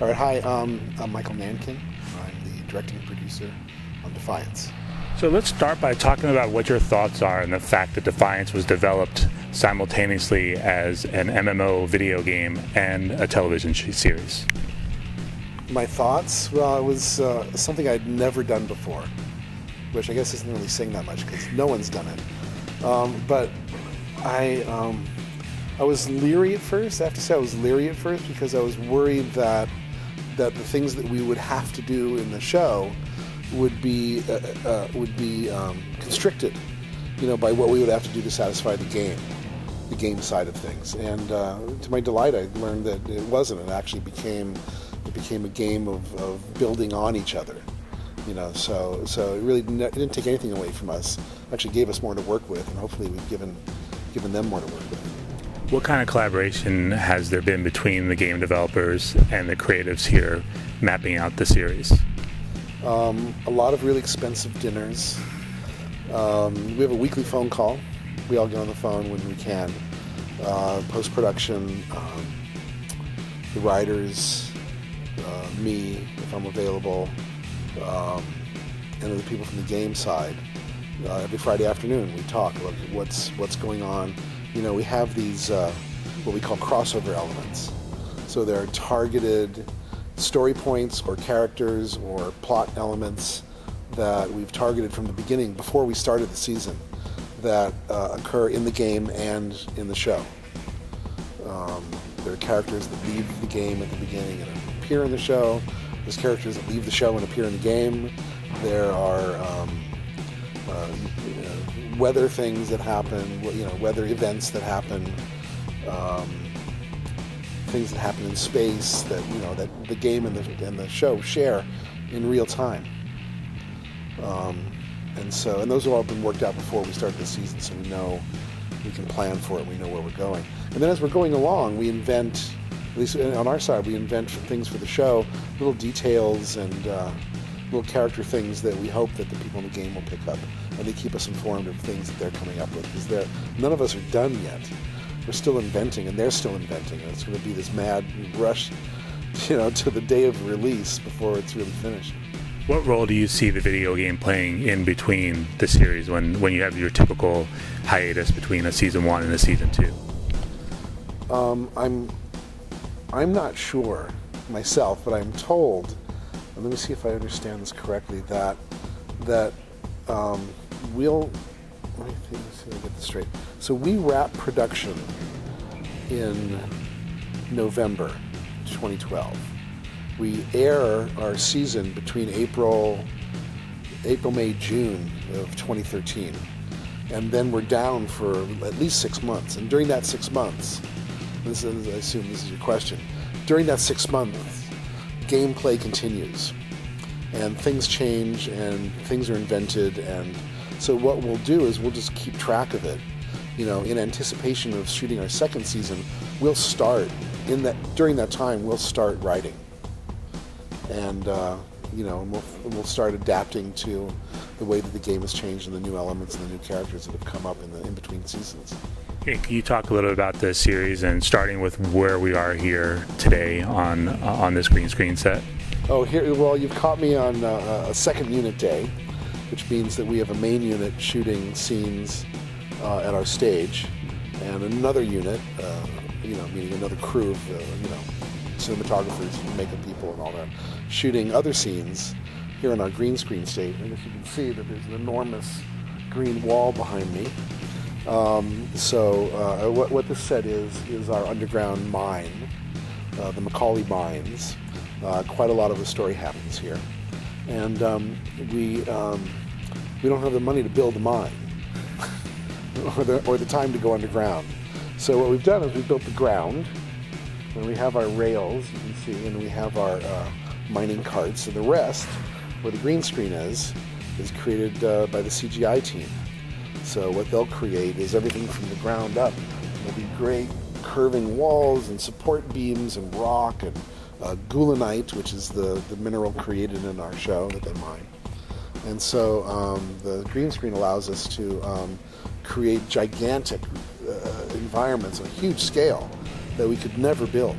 All right, hi, I'm Michael Nankin. I'm the directing producer on Defiance. So let's start by talking about what your thoughts are on the fact that Defiance was developed simultaneously as an MMO video game and a television series. My thoughts? Well, it was something I'd never done before, which I guess isn't really saying that much because no one's done it. But I was leery at first. I have to say I was leery at first because I was worried that the things that we would have to do in the show would be constricted, by what we would have to do to satisfy the game side of things. And to my delight, I learned that it wasn't. It actually became a game of building on each other. So it really didn't take anything away from us. It actually gave us more to work with, and hopefully we've given them more to work with. What kind of collaboration has there been between the game developers and the creatives here mapping out the series? A lot of really expensive dinners. We have a weekly phone call. We all get on the phone when we can. Post-production, the writers, me, if I'm available, and other people from the game side. Every Friday afternoon we talk about what's going on. We have these what we call crossover elements. So there are targeted story points or characters or plot elements that we've targeted from the beginning before we started the season that occur in the game and in the show. There are characters that leave the game at the beginning and appear in the show. There's characters that leave the show and appear in the game. There are weather things that happen, weather events that happen, things that happen in space that that the game and the show share in real time. And those have all been worked out before we started the season, so we know we can plan for it. We know where we're going. And then as we're going along, we invent, at least on our side, we invent things for the show, little details and little character things that we hope that the people in the game will pick up, and they keep us informed of things that they're coming up with, because none of us are done yet. We're still inventing, and they're still inventing, and it's going to be this mad rush, to the day of release before it's really finished. What role do you see the video game playing in between the series when you have your typical hiatus between a season 1 and a season 2? I'm not sure myself, but I'm told, and let me see if I understand this correctly, that we'll, let me see if I get this straight. So we wrap production in November 2012. We air our season between April, May, June of 2013. And then we're down for at least 6 months. And during that 6 months, I assume this is your question, during that 6 months, gameplay continues. And things change and things are invented. And so what we'll do is we'll just keep track of it. In anticipation of shooting our second season, we'll start, during that time, we'll start writing. And we'll start adapting to the way that the game has changed and the new elements and the new characters that have come up in between seasons. Okay, can you talk a little about the series and starting with where we are here today on this green screen set? Oh, well, you've caught me on a second unit day, which means that we have a main unit shooting scenes at our stage, and another unit, meaning another crew of cinematographers and makeup people and all that, shooting other scenes here on our green screen stage. And as you can see, that there's an enormous green wall behind me. What this set is our underground mine, the Macaulay Mines. Quite a lot of the story happens here, and we don't have the money to build the mine or the time to go underground. So what we've done is we've built the ground. And we have our rails, you can see, and we have our mining carts, and the rest, where the green screen is created by the CGI team. So what they'll create is everything from the ground up. There'll be great curving walls and support beams and rock and goulanite, which is the mineral created in our show that they mine. And so the green screen allows us to create gigantic environments on a huge scale that we could never build.